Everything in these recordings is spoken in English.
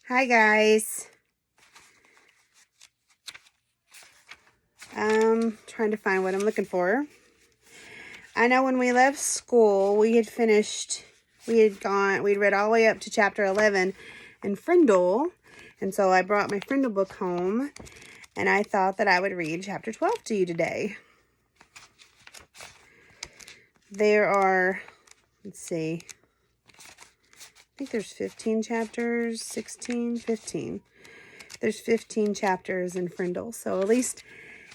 Hi guys. Trying to find what I'm looking for. I know when we left school, we'd read all the way up to chapter 11 in FRINDLE. And so I brought my FRINDLE book home and I thought that I would read chapter 12 to you today. There are, let's see, I think there's 15 chapters, 16, 15. There's 15 chapters in FRINDLE. So at least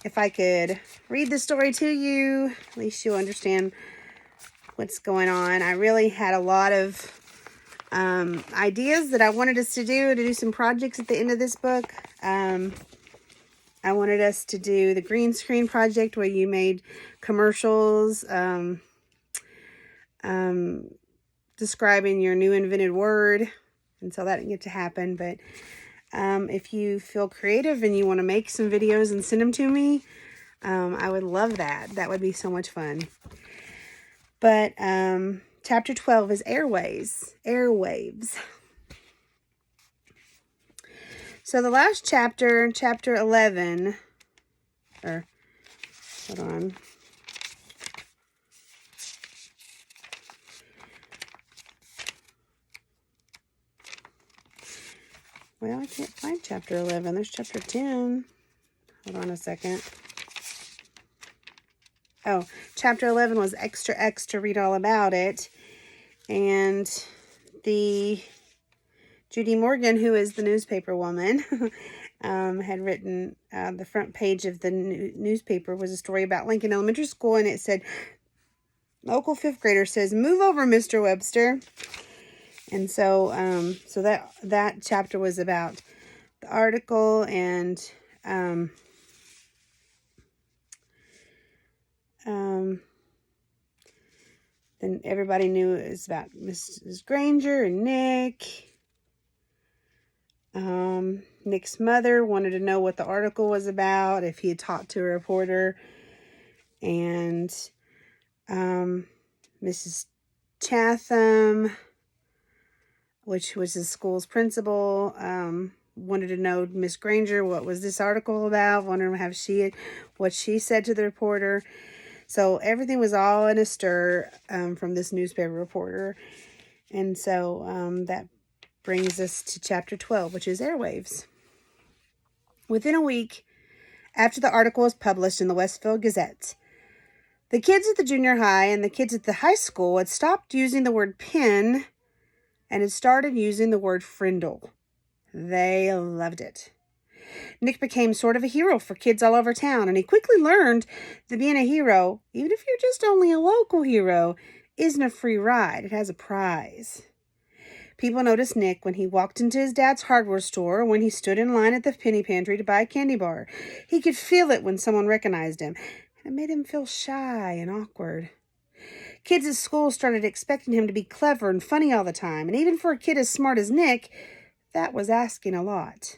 if I could read the story to you, at least you'll understand what's going on. I really had a lot of ideas that I wanted us to do some projects at the end of this book. I wanted us to do the green screen project where you made commercials describing your new invented word. And so that didn't get to happen. But if you feel creative and you want to make some videos and send them to me, I would love that. That would be so much fun. But chapter 12 is Airwaves. So the last chapter, chapter 11, or hold on. Well, I can't find chapter 11. There's chapter 10. Hold on a second. Oh, chapter 11 was extra X to read all about it. And the Judy Morgan, who is the newspaper woman, had written the front page of the newspaper was a story about Lincoln Elementary School. And it said, local 5th grader says, "Move over, Mr. Webster." And so, that chapter was about the article and, then everybody knew it was about Mrs. Granger and Nick. Nick's mother wanted to know what the article was about, if he had talked to a reporter. And, Mrs. Chatham, which was the school's principal, wanted to know Miss Granger, what was this article about, wondering what she said to the reporter. So everything was all in a stir from this newspaper reporter. And so that brings us to chapter 12, which is Airwaves. Within a week after the article was published in the Westfield Gazette, the kids at the junior high and the kids at the high school had stopped using the word pen and had started using the word FRINDLE. They loved it. Nick became sort of a hero for kids all over town, and he quickly learned that being a hero, even if you're just only a local hero, isn't a free ride. It has a prize. People noticed Nick when he walked into his dad's hardware store or when he stood in line at the penny pantry to buy a candy bar. He could feel it when someone recognized him, and it made him feel shy and awkward. Kids at school started expecting him to be clever and funny all the time, and even for a kid as smart as Nick, that was asking a lot.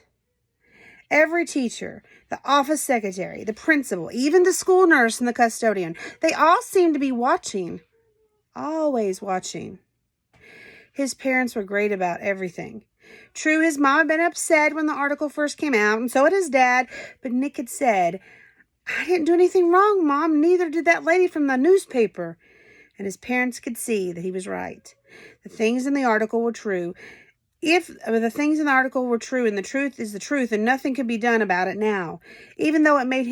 Every teacher, the office secretary, the principal, even the school nurse and the custodian, they all seemed to be watching, always watching. His parents were great about everything. True, his mom had been upset when the article first came out, and so had his dad, but Nick had said, "I didn't do anything wrong, Mom, neither did that lady from the newspaper." And his parents could see that he was right. The things in the article were true. If the things in the article were true, and the truth is the truth, and nothing could be done about it now, even though it made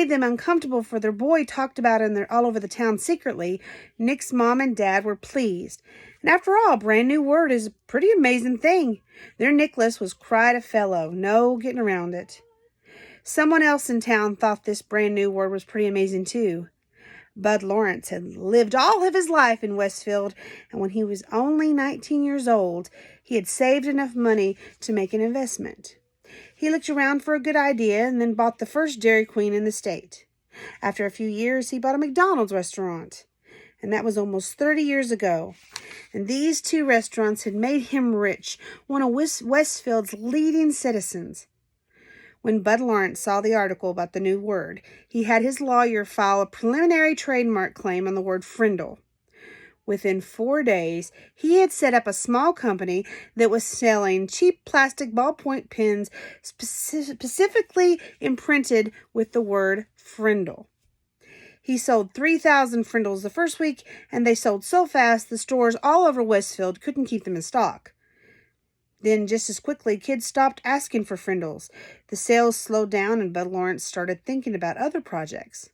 them uncomfortable for their boy talked about it all over the town secretly, Nick's mom and dad were pleased. And after all, a brand new word is a pretty amazing thing. Their Nicholas was quite a fellow, no getting around it. Someone else in town thought this brand new word was pretty amazing too. Bud Lawrence had lived all of his life in Westfield, and when he was only 19 years old, he had saved enough money to make an investment. He looked around for a good idea and then bought the first Dairy Queen in the state. After a few years, he bought a McDonald's restaurant, and that was almost 30 years ago. And these 2 restaurants had made him rich, one of Westfield's leading citizens. When Bud Lawrence saw the article about the new word, he had his lawyer file a preliminary trademark claim on the word FRINDLE. Within 4 days, he had set up a small company that was selling cheap plastic ballpoint pens specifically imprinted with the word FRINDLE. He sold 3,000 Frindles the first week, and they sold so fast the stores all over Westfield couldn't keep them in stock. Then, just as quickly, kids stopped asking for Frindles. The sales slowed down, and Bud Lawrence started thinking about other projects.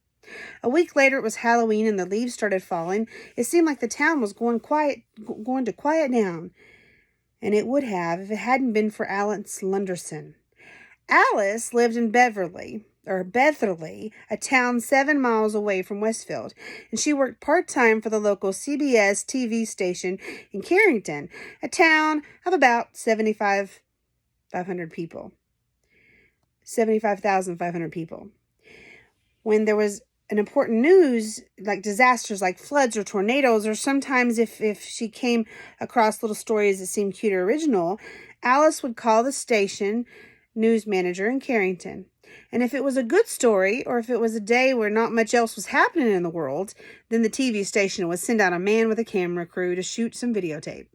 A week later, it was Halloween, and the leaves started falling. It seemed like the town was going to quiet down, and it would have if it hadn't been for Alice Lunderson. Alice lived in Betherly, a town 7 miles away from Westfield, and she worked part-time for the local CBS TV station in Carrington, a town of about 75,500 people. When there was an important news, like disasters like floods or tornadoes, or sometimes if she came across little stories that seemed cute or original, Alice would call the station news manager in Carrington. And if it was a good story, or if it was a day where not much else was happening in the world, then the TV station would send out a man with a camera crew to shoot some videotape.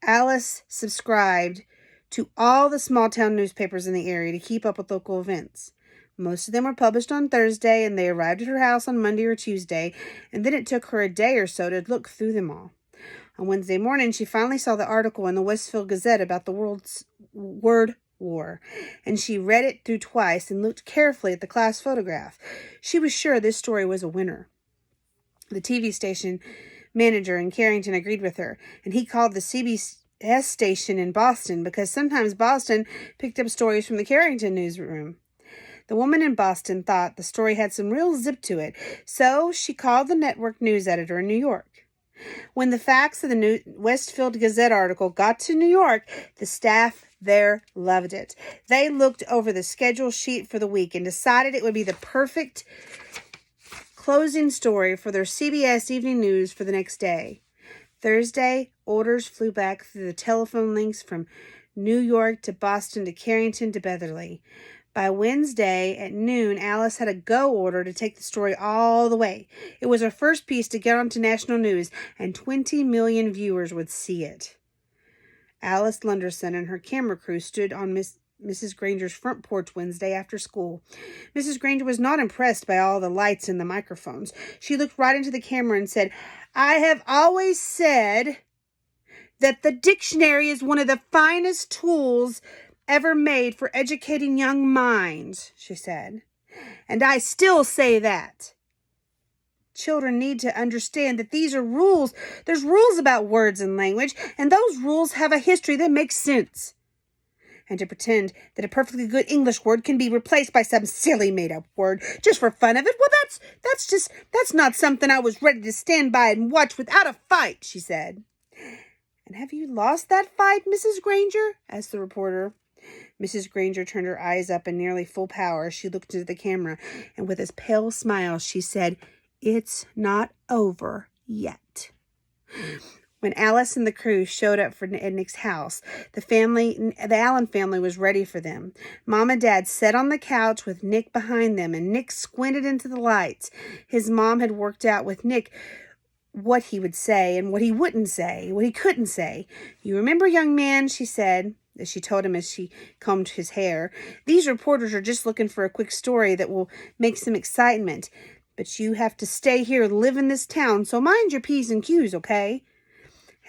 Alice subscribed to all the small town newspapers in the area to keep up with local events. Most of them were published on Thursday, and they arrived at her house on Monday or Tuesday, and then it took her a day or so to look through them all. On Wednesday morning, she finally saw the article in the Westfield Gazette about the world's word war, and she read it through twice and looked carefully at the class photograph. She was sure this story was a winner. The TV station manager in Carrington agreed with her, and he called the CBS station in Boston because sometimes Boston picked up stories from the Carrington newsroom. The woman in Boston thought the story had some real zip to it, so she called the network news editor in New York. When the facts of the Westfield Gazette article got to New York, the staff there loved it. They looked over the schedule sheet for the week and decided it would be the perfect closing story for their CBS Evening News for the next day. Thursday, orders flew back through the telephone links from New York to Boston to Carrington to Betherly. By Wednesday at noon, Alice had a go order to take the story all the way. It was her first piece to get onto national news, and 20 million viewers would see it. Alice Lunderson and her camera crew stood on Mrs. Granger's front porch Wednesday after school. Mrs. Granger was not impressed by all the lights and the microphones. She looked right into the camera and said, "I have always said that the dictionary is one of the finest tools ever made for educating young minds," she said. "And I still say that. Children need to understand that these are rules. There's rules about words and language, and those rules have a history that makes sense. And to pretend that a perfectly good English word can be replaced by some silly made-up word just for fun of it, well, that's not something I was ready to stand by and watch without a fight," she said. "And have you lost that fight, Mrs. Granger?" asked the reporter. Mrs. Granger turned her eyes up in nearly full power as she looked into the camera, and with a pale smile, she said, "It's not over yet." When Alice and the crew showed up at Nick's house, the Allen family was ready for them. Mom and Dad sat on the couch with Nick behind them, and Nick squinted into the lights. His mom had worked out with Nick what he would say and what he wouldn't say, what he couldn't say. "You remember, young man," she said, as she told him as she combed his hair, "these reporters are just looking for a quick story that will make some excitement. But you have to stay here and live in this town, so mind your P's and Q's, okay?"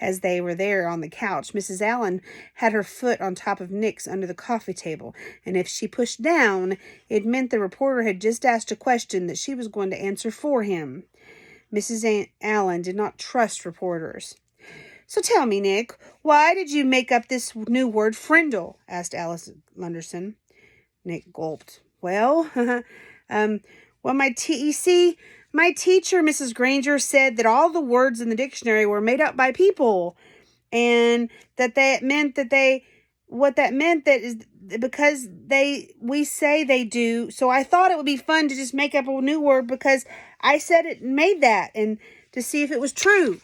As they were there on the couch, Mrs. Allen had her foot on top of Nick's under the coffee table, and if she pushed down, it meant the reporter had just asked a question that she was going to answer for him. Mrs. Allen did not trust reporters. "So tell me, Nick, why did you make up this new word, frindle?" asked Alice Lunderson. Nick gulped. "Well, my teacher, Mrs. Granger, said that all the words in the dictionary were made up by people, and that meant because we say they do. So I thought it would be fun to just make up a new word because I said it and made that, and to see if it was true."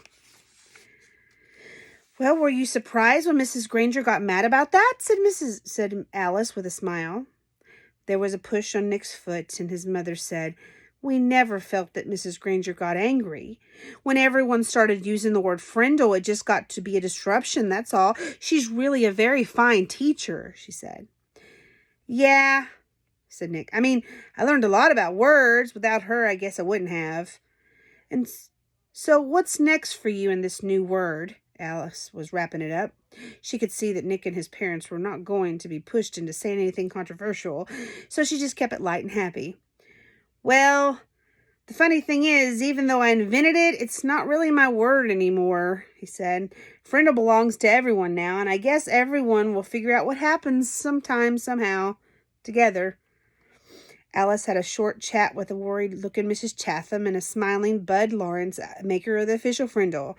"Well, were you surprised when Mrs. Granger got mad about that?" said Alice with a smile. There was a push on Nick's foot, and his mother said, We never felt that Mrs. Granger got angry. When everyone started using the word FRINDLE, it just got to be a disruption, that's all. She's really a very fine teacher, she said. Yeah, said Nick. I mean, I learned a lot about words. Without her, I guess I wouldn't have. And so what's next for you in this new word? Alice was wrapping it up. She could see that Nick and his parents were not going to be pushed into saying anything controversial, so she just kept it light and happy. Well, the funny thing is, even though I invented it, it's not really my word anymore, he said. FRINDLE belongs to everyone now, and I guess everyone will figure out what happens sometime, somehow, together. Alice had a short chat with a worried-looking Mrs. Chatham and a smiling Bud Lawrence, maker of the official FRINDLE.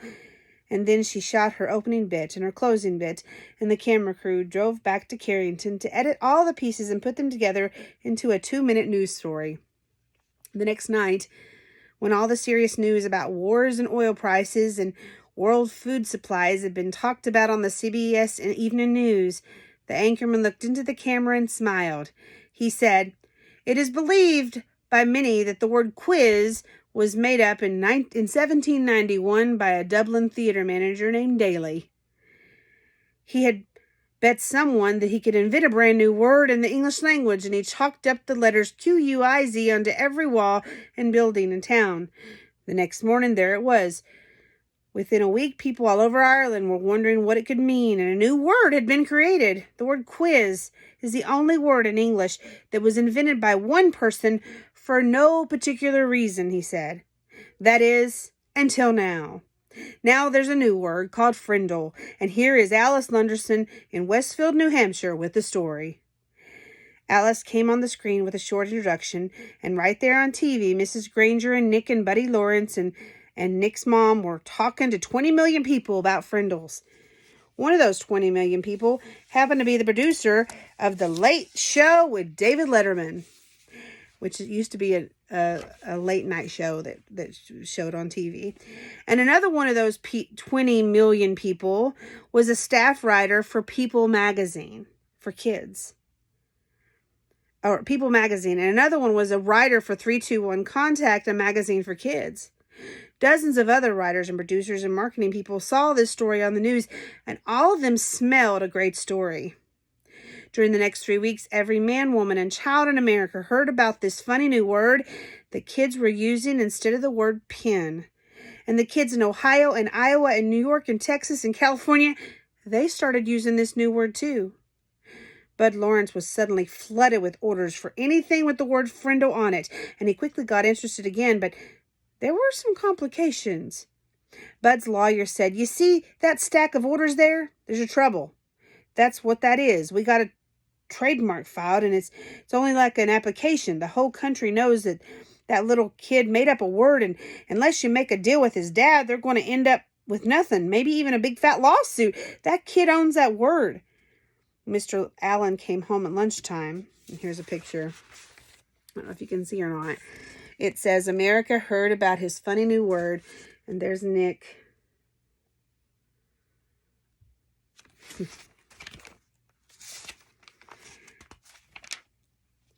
And then she shot her opening bit and her closing bit, and the camera crew drove back to Carrington to edit all the pieces and put them together into a 2-minute news story. The next night, when all the serious news about wars and oil prices and world food supplies had been talked about on the CBS and evening news, the anchorman looked into the camera and smiled. He said, "It is believed by many that the word quiz was made up in 1791 by a Dublin theater manager named Daly. He had bet someone that he could invent a brand new word in the English language, and he chalked up the letters Q-U-I-Z onto every wall and building in town. The next morning, there it was. Within a week, people all over Ireland were wondering what it could mean, and a new word had been created. The word quiz is the only word in English that was invented by one person for no particular reason, he said. That is, until now. Now there's a new word called FRINDLE, and here is Alice Lunderson in Westfield, New Hampshire, with the story." Alice came on the screen with a short introduction, and right there on TV, Mrs. Granger and Nick and Buddy Lawrence and Nick's mom were talking to 20 million people about FRINDLEs. One of those 20 million people happened to be the producer of The Late Show with David Letterman, which used to be a late night show that showed on TV. And another one of those 20 million people was a staff writer for People magazine for kids. Or People magazine. And another one was a writer for 321 Contact, a magazine for kids. Dozens of other writers and producers and marketing people saw this story on the news, and all of them smelled a great story. During the next 3 weeks, every man, woman, and child in America heard about this funny new word that kids were using instead of the word pen. And the kids in Ohio and Iowa and New York and Texas and California, they started using this new word too. Bud Lawrence was suddenly flooded with orders for anything with the word FRINDLE on it, and he quickly got interested again, but there were some complications. Bud's lawyer said, "You see that stack of orders there? There's a trouble. That's what that is. We got a trademark filed, and it's only like an application. The whole country knows that that little kid made up a word, and unless you make a deal with his dad, they're going to end up with nothing, maybe even a big fat lawsuit. That kid owns that word." Mr. Allen came home at lunchtime, and here's a picture. I don't know if you can see or not. It says, "America heard about his funny new word," and there's Nick.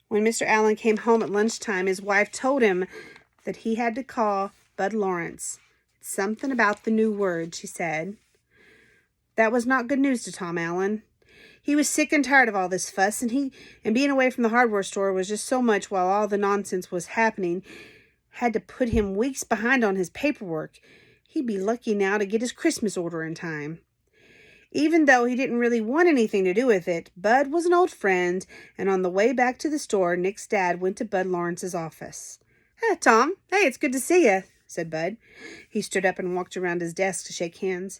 When Mr. Allen came home at lunchtime, his wife told him that he had to call Bud Lawrence. "It's something about the new word," she said. That was not good news to Tom Allen. He was sick and tired of all this fuss, and being away from the hardware store was just so much while all the nonsense was happening. Had to put him weeks behind on his paperwork. He'd be lucky now to get his Christmas order in time. Even though he didn't really want anything to do with it, Bud was an old friend, and on the way back to the store, Nick's dad went to Bud Lawrence's office. "Hey, Tom. Hey, it's good to see you," said Bud. He stood up and walked around his desk to shake hands.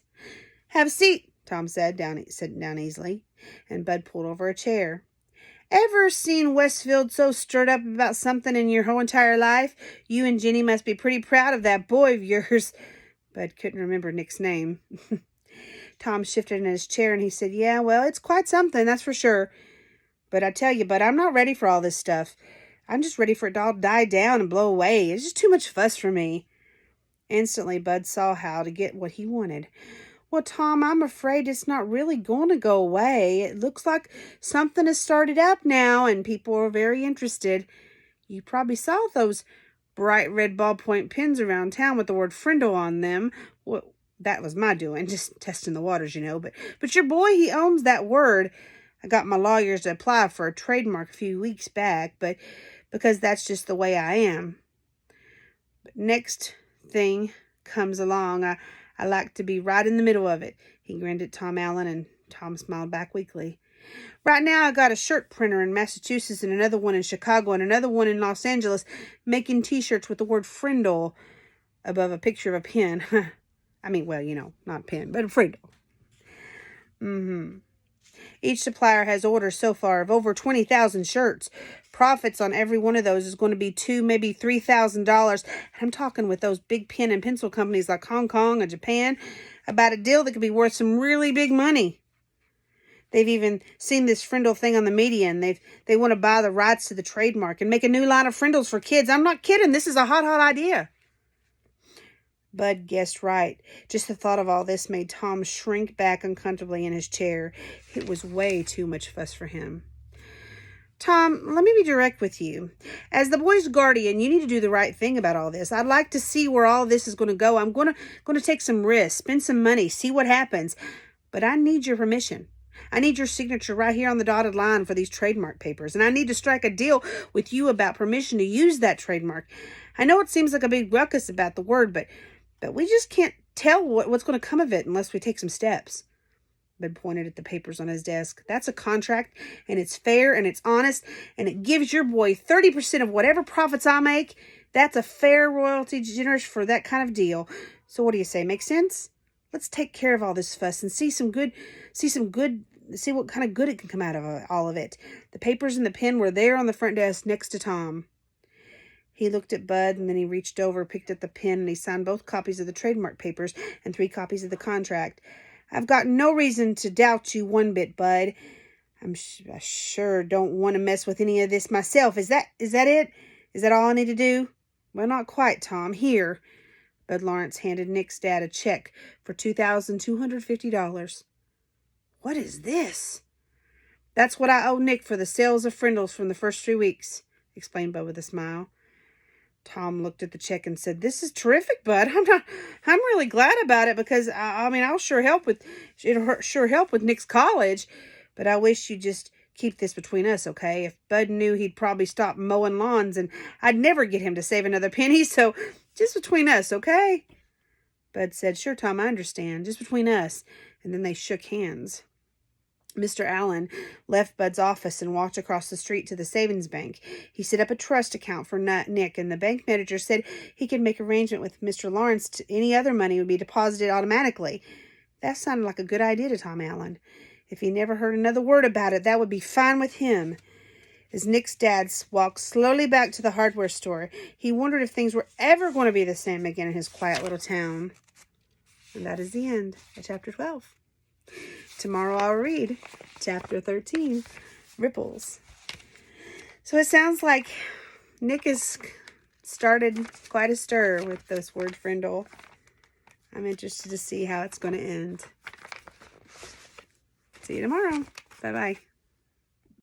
"Have a seat," Tom said, sitting down easily, and Bud pulled over a chair. "Ever seen Westfield so stirred up about something in your whole entire life? You and Jenny must be pretty proud of that boy of yours." Bud couldn't remember Nick's name. Tom shifted in his chair and he said, "Yeah, well, it's quite something, that's for sure. But I tell you, Bud, I'm not ready for all this stuff. I'm just ready for it to all die down and blow away. It's just too much fuss for me." Instantly, Bud saw how to get what he wanted. "Well, Tom, I'm afraid it's not really going to go away. It looks like something has started up now, and people are very interested. You probably saw those bright red ballpoint pens around town with the word FRINDLE on them. Well, that was my doing, just testing the waters, you know. But your boy, he owns that word. I got my lawyers to apply for a trademark a few weeks back, but because that's just the way I am. But next thing comes along, I like to be right in the middle of it. He grinned at Tom Allen, and Tom smiled back weakly. Right now, I got a shirt printer in Massachusetts and another one in Chicago and another one in Los Angeles making t-shirts with the word FRINDLE above a picture of a pen. I mean, well, you know, not a pen, but a FRINDLE. Each supplier has orders so far of over 20,000 shirts. Profits on every one of those is going to be $2,000, maybe $3,000. I'm talking with those big pen and pencil companies like Hong Kong and Japan about a deal that could be worth some really big money. They've even seen this FRINDLE thing on the media, and they want to buy the rights to the trademark and make a new line of FRINDLEs for kids. I'm not kidding. This is a hot idea. Bud guessed right. Just the thought of all this made Tom shrink back uncomfortably in his chair. It was way too much fuss for him. Tom, let me be direct with you. As the boy's guardian, you need to do the right thing about all this. I'd like to see where all this is going to go. I'm going to take some risks, spend some money, see what happens. But I need your permission. I need your signature right here on the dotted line for these trademark papers. And I need to strike a deal with you about permission to use that trademark. I know it seems like a big ruckus about the word, but we just can't tell what's going to come of it unless we take some steps. Bud pointed at the papers on his desk. That's a contract, and it's fair, and it's honest, and it gives your boy 30% of whatever profits I make. That's a fair royalty generous for that kind of deal. So what do you say? Make sense? Let's take care of all this fuss and see what kind of good it can come out of all of it. The papers and the pen were there on the front desk next to Tom. He looked at Bud, and then he reached over, picked up the pen, and he signed both copies of the trademark papers and 3 copies of the contract. I've got no reason to doubt you one bit, Bud. I sure don't want to mess with any of this myself. Is that it? Is that all I need to do? Well, not quite, Tom. Here. Bud Lawrence handed Nick's dad a check for $2,250. What is this? That's what I owe Nick for the sales of FRINDLEs from the first 3 weeks, explained Bud with a smile. Tom looked at the check and said, "This is terrific, Bud. I'm really glad about it because I'll sure help with Nick's college, but I wish you'd just keep this between us, okay? If Bud knew, he'd probably stop mowing lawns, and I'd never get him to save another penny, so just between us, okay?" Bud said, "Sure, Tom, I understand. Just between us." And then they shook hands. Mr. Allen left Bud's office and walked across the street to the savings bank. He set up a trust account for Nick, and the bank manager said he could make arrangement with Mr. Lawrence. Any other money would be deposited automatically. That sounded like a good idea to Tom Allen. If he never heard another word about it, that would be fine with him. As Nick's dad walked slowly back to the hardware store, he wondered if things were ever going to be the same again in his quiet little town. And that is the end of Chapter 12. Tomorrow I'll read Chapter 13, Ripples. So it sounds like Nick has started quite a stir with this word FRINDLE. I'm interested to see how it's going to end. See you tomorrow. Bye-bye.